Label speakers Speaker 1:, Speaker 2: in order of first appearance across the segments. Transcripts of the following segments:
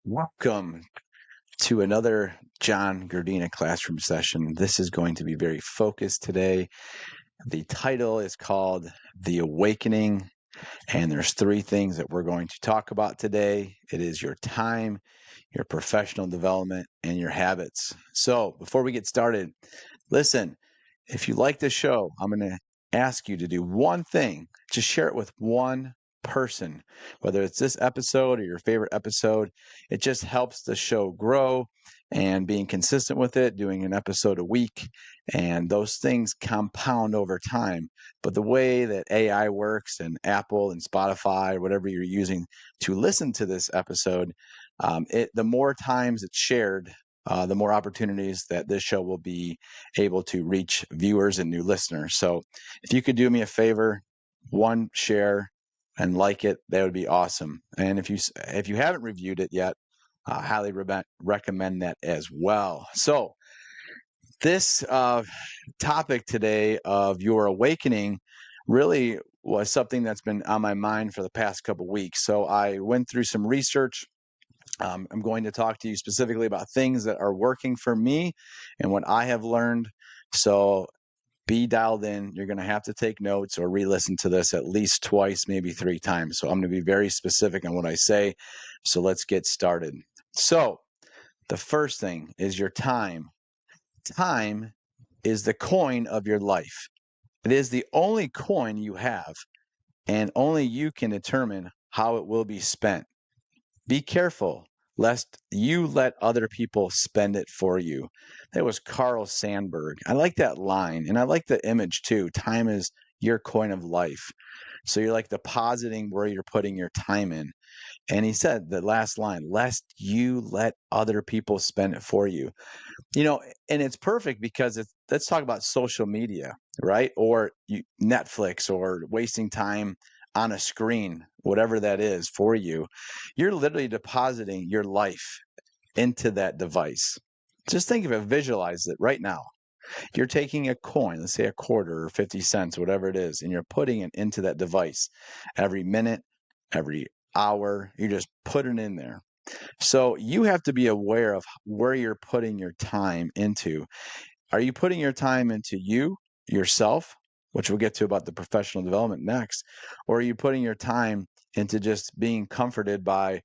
Speaker 1: Welcome to another John Gardina classroom session. This is going to be very focused today. The title is called The Awakening, and there's three things that we're going to talk about today. It is your time, your professional development, and your habits. So before we get started, listen, if you like the show, I'm going to ask you to do one thing. Just share it with one person, whether it's this episode or your favorite episode. It just helps the show grow and being consistent with it, doing an episode a week. And those things compound over time. But the way that AI works and Apple and Spotify, or whatever you're using to listen to this episode, the more times it's shared, the more opportunities that this show will be able to reach viewers and new listeners. So if you could do me a favor, one, share and like it, that would be awesome. And if you haven't reviewed it yet, I highly recommend that as well. So this topic today of your awakening really was something that's been on my mind for the past couple weeks. So I went through some research. I'm going to talk to you specifically about things that are working for me and what I have learned. So be dialed in. You're going to have to take notes or re-listen to this at least twice, maybe three times. So I'm going to be very specific on what I say. So let's get started. So the first thing is your time. Time is the coin of your life. It is the only coin you have, and only you can determine how it will be spent. Be careful lest you let other people spend it for you. That was Carl Sandburg. I like that line, and I like the image too. Time is your coin of life. So you're like depositing where you're putting your time in. And he said the last line, lest you let other people spend it for you. And it's perfect because let's talk about social media, right? Or Netflix, or wasting time on a screen, whatever that is for you. You're literally depositing your life into that device. Just think of it, visualize it right now. You're taking a coin, let's say a quarter or 50 cents, whatever it is, and you're putting it into that device every minute, every hour. You just put it in there. So you have to be aware of where you're putting your time into. Are you putting your time into yourself, which we'll get to about the professional development next, or are you putting your time into just being comforted by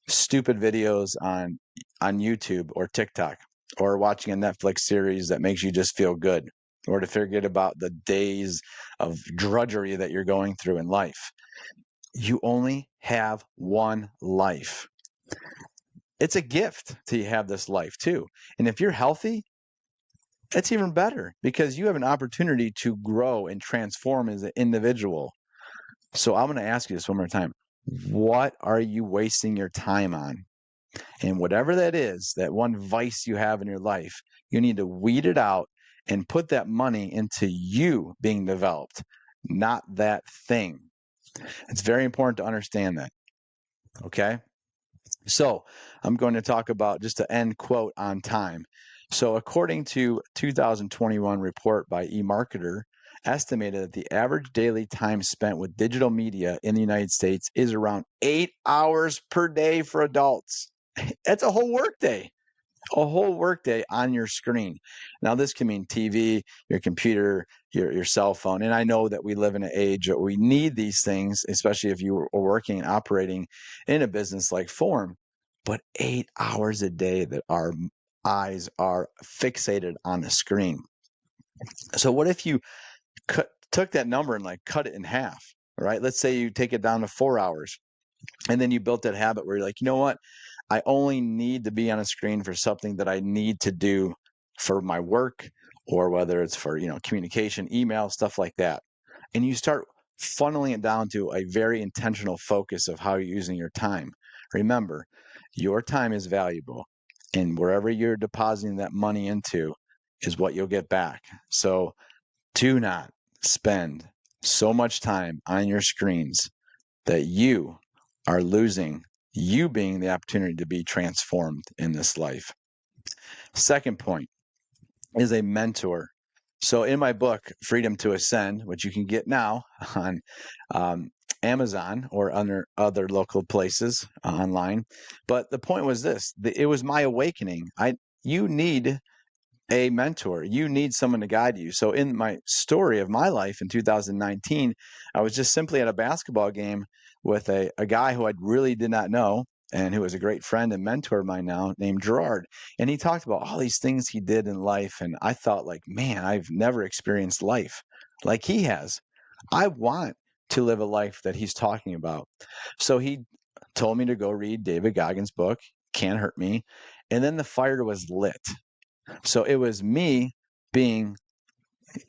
Speaker 1: stupid videos on YouTube or TikTok, or watching a Netflix series that makes you just feel good, or to forget about the days of drudgery that you're going through in life? You only have one life. It's a gift to have this life too. And if you're healthy, it's even better because you have an opportunity to grow and transform as an individual. So I'm going to ask you this one more time. What are you wasting your time on? And whatever that is, that one vice you have in your life, you need to weed it out and put that money into you being developed, not that thing. It's very important to understand that. Okay. So I'm going to talk about just to end quote on time. So according to 2021 report by eMarketer, estimated that the average daily time spent with digital media in the United States is around 8 hours per day for adults. That's a whole workday. A whole workday on your screen. Now, this can mean TV, your computer, your cell phone. And I know that we live in an age that we need these things, especially if you are working and operating in a business like Form. But 8 hours a day that our eyes are fixated on the screen. So, what if you took that number and like cut it in half? Right? Let's say you take it down to 4 hours, and then you built that habit where you're like, you know what? I only need to be on a screen for something that I need to do for my work, or whether it's for, communication, email, stuff like that. And you start funneling it down to a very intentional focus of how you're using your time. Remember, your time is valuable, and wherever you're depositing that money into is what you'll get back. So do not spend so much time on your screens that you are losing you being the opportunity to be transformed in this life. Second point is a mentor. So in my book, Freedom to Ascend, which you can get now on Amazon or other local places online. But the point was this: it was my awakening. You need a mentor. You need someone to guide you. So in my story of my life in 2019, I was just simply at a basketball game with a guy who I really did not know and who is a great friend and mentor of mine now named Gerard. And he talked about all these things he did in life. And I thought like, man, I've never experienced life like he has. I want to live a life that he's talking about. So he told me to go read David Goggins' book, Can't Hurt Me. And then the fire was lit. So it was me being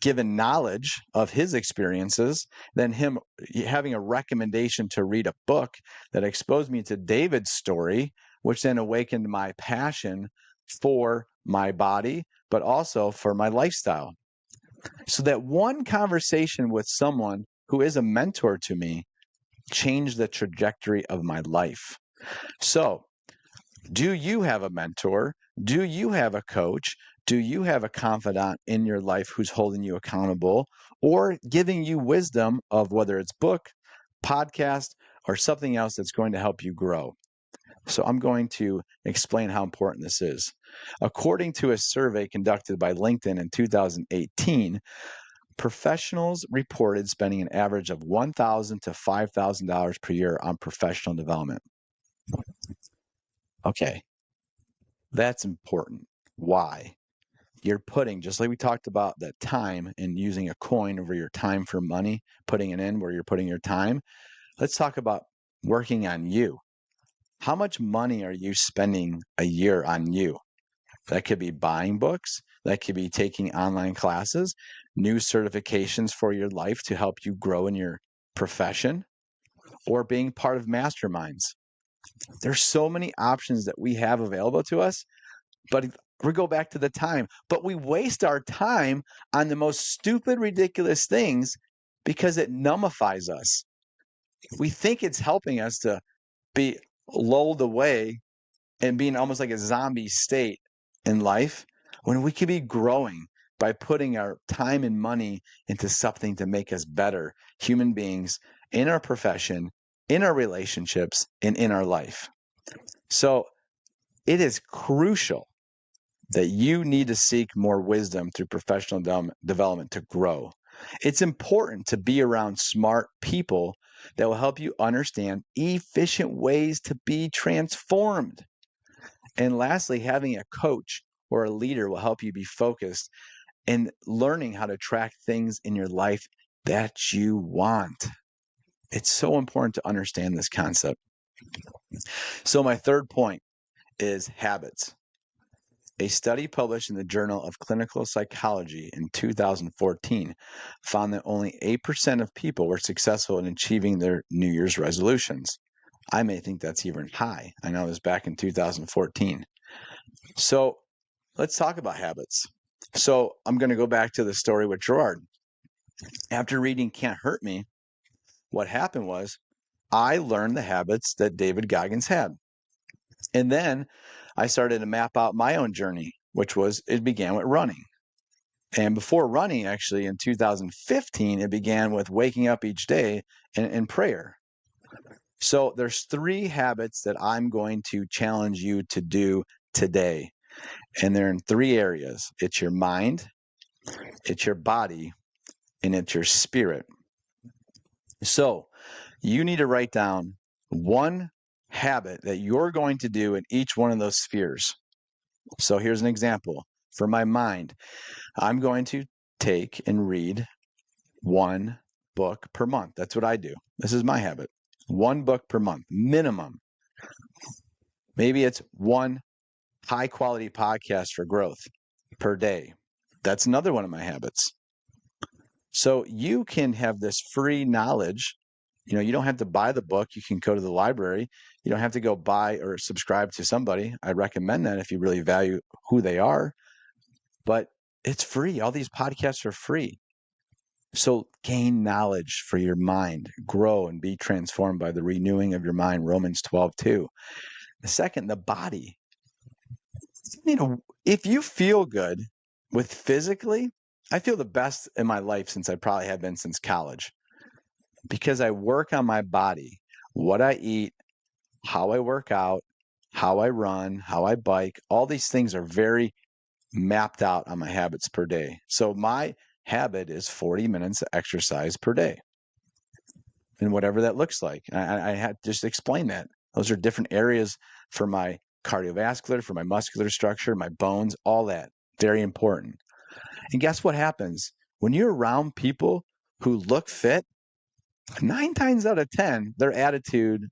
Speaker 1: given knowledge of his experiences, then him having a recommendation to read a book that exposed me to David's story, which then awakened my passion for my body, but also for my lifestyle. So that one conversation with someone who is a mentor to me changed the trajectory of my life. So, do you have a mentor? Do you have a coach? Do you have a confidant in your life who's holding you accountable or giving you wisdom of whether it's book, podcast, or something else that's going to help you grow? So I'm going to explain how important this is. According to a survey conducted by LinkedIn in 2018, professionals reported spending an average of $1,000 to $5,000 per year on professional development. Okay, that's important. Why? You're putting, just like we talked about that time and using a coin over your time for money, putting it in where you're putting your time. Let's talk about working on you. How much money are you spending a year on you? That could be buying books. That could be taking online classes, new certifications for your life to help you grow in your profession, or being part of masterminds. There's so many options that we have available to us, but we go back to the time. But we waste our time on the most stupid, ridiculous things because it nullifies us. We think it's helping us to be lulled away and being almost like a zombie state in life when we could be growing by putting our time and money into something to make us better human beings in our profession, in our relationships, and in our life. So it is crucial that you need to seek more wisdom through professional development to grow. It's important to be around smart people that will help you understand efficient ways to be transformed. And lastly, having a coach or a leader will help you be focused and learning how to track things in your life that you want. It's so important to understand this concept. So, my third point is habits. A study published in the Journal of Clinical Psychology in 2014 found that only 8% of people were successful in achieving their New Year's resolutions. I may think that's even high. I know it was back in 2014. So let's talk about habits. So I'm going to go back to the story with Gerard. After reading Can't Hurt Me, what happened was I learned the habits that David Goggins had. And then I started to map out my own journey, which was it began with running. And before running, actually, in 2015, it began with waking up each day in prayer. So there's 3 habits that I'm going to challenge you to do today. And they're in 3 areas. It's your mind, it's your body, and it's your spirit. So you need to write down one habit that you're going to do in each one of those spheres. So here's an example. For my mind, I'm going to take and read 1 book per month. That's what I do. This is my habit. 1 book per month, minimum. Maybe it's 1 high quality podcast for growth per day. That's another one of my habits. So you can have this free knowledge. You don't have to buy the book. You can go to the library. You don't have to go buy or subscribe to somebody. I recommend that if you really value who they are. But it's free. All these podcasts are free. So gain knowledge for your mind, grow and be transformed by the renewing of your mind, Romans 12:2. The second, the body. If you feel good with physically, I feel the best in my life since I probably have been since college. because I work on my body, what I eat, how I work out, how I run, how I bike. All these things are very mapped out on my habits per day. So my habit is 40 minutes of exercise per day, and whatever that looks like. I had to just explain that. Those are different areas for my cardiovascular, for my muscular structure, my bones, all that. Very important. And guess what happens? When you're around people who look fit, 9 times out of 10, their attitude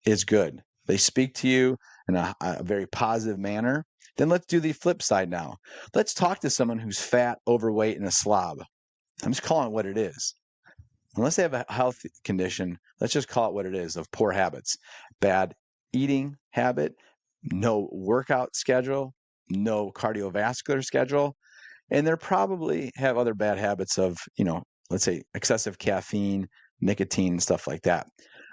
Speaker 1: is good. They speak to you in a very positive manner. Then let's do the flip side now. Let's talk to someone who's fat, overweight, and a slob. I'm just calling it what it is. Unless they have a health condition, let's just call it what it is, of poor habits. Bad eating habit, no workout schedule, no cardiovascular schedule, and they're probably have other bad habits of, let's say excessive caffeine, nicotine, stuff like that.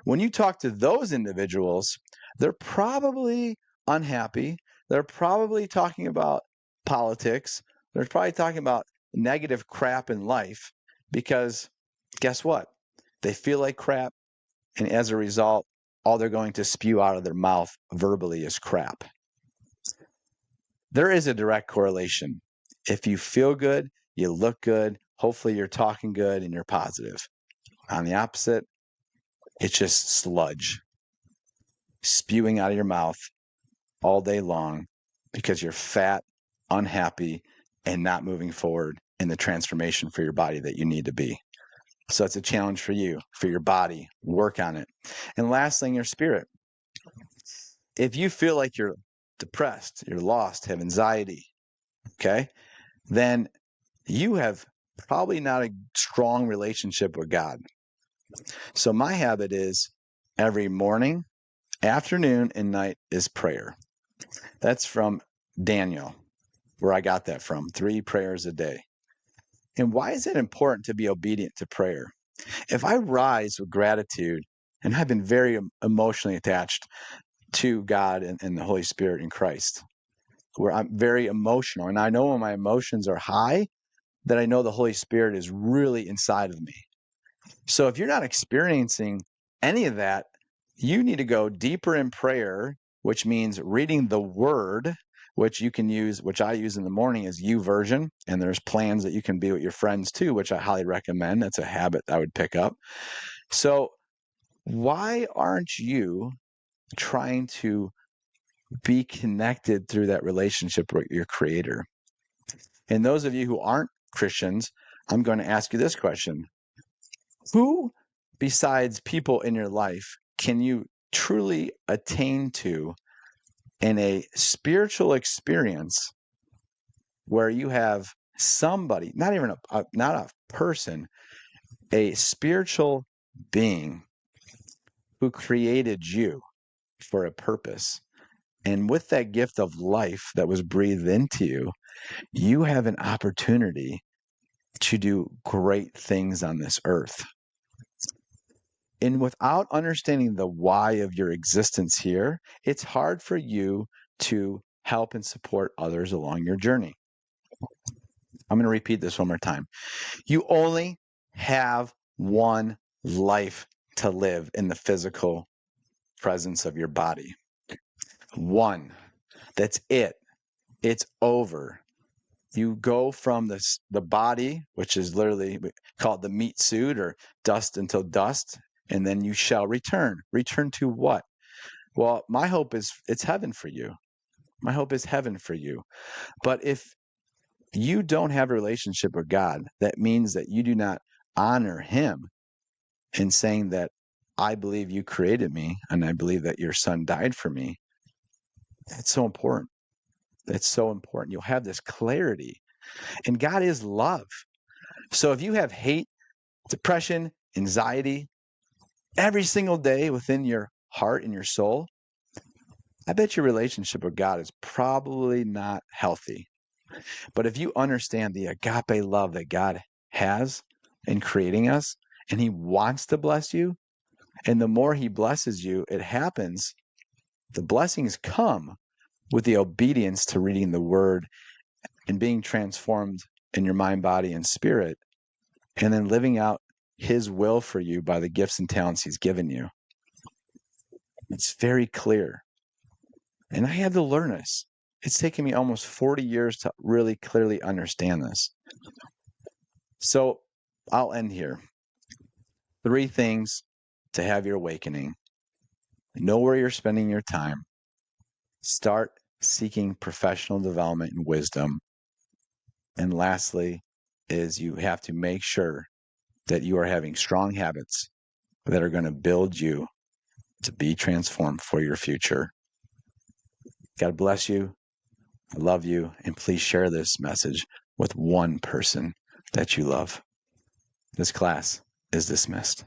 Speaker 1: When you talk to those individuals, they're probably unhappy. They're probably talking about politics. They're probably talking about negative crap in life because guess what? They feel like crap. And as a result, all they're going to spew out of their mouth verbally is crap. There is a direct correlation. If you feel good, you look good, hopefully you're talking good and you're positive. On the opposite, it's just sludge spewing out of your mouth all day long because you're fat, unhappy, and not moving forward in the transformation for your body that you need to be. So it's a challenge for you, for your body. Work on it. And last thing, your spirit. If you feel like you're depressed, you're lost, have anxiety, okay, then you have probably not a strong relationship with God. So my habit is every morning, afternoon, and night is prayer. That's from Daniel, where I got that from, 3 prayers a day. And why is it important to be obedient to prayer? If I rise with gratitude, and I've been very emotionally attached to God and the Holy Spirit in Christ, where I'm very emotional, and I know when my emotions are high, that I know the Holy Spirit is really inside of me. So if you're not experiencing any of that, you need to go deeper in prayer, which means reading the word, which you can use, which I use in the morning is YouVersion. And there's plans that you can be with your friends too, which I highly recommend. That's a habit I would pick up. So why aren't you trying to be connected through that relationship with your creator? And those of you who aren't Christians, I'm going to ask you this question. Who besides people in your life can you truly attain to in a spiritual experience where you have somebody, not even not a person, a spiritual being who created you for a purpose? And with that gift of life that was breathed into you, you have an opportunity to do great things on this earth. And without understanding the why of your existence here, it's hard for you to help and support others along your journey. I'm going to repeat this one more time. You only have one life to live in the physical presence of your body. One. That's it. It's over. You go from the body, which is literally called the meat suit or dust until dust, and then you shall return. Return to what? Well, my hope is it's heaven for you. My hope is heaven for you. But if you don't have a relationship with God, that means that you do not honor him in saying that I believe you created me and I believe that your son died for me. That's so important. That's so important. You'll have this clarity. And God is love. So if you have hate, depression, anxiety every single day within your heart and your soul, I bet your relationship with God is probably not healthy. But if you understand the agape love that God has in creating us, and he wants to bless you, and the more he blesses you, it happens, the blessings come with the obedience to reading the word and being transformed in your mind, body, and spirit, and then living out his will for you by the gifts and talents he's given you. It's very clear. And I had to learn this. It's taken me almost 40 years to really clearly understand this. So I'll end here. 3 things to have your awakening. Know where you're spending your time. Start seeking professional development and wisdom. And lastly, is you have to make sure that you are having strong habits that are going to build you to be transformed for your future. God bless you. I love you. And please share this message with one person that you love. This class is dismissed.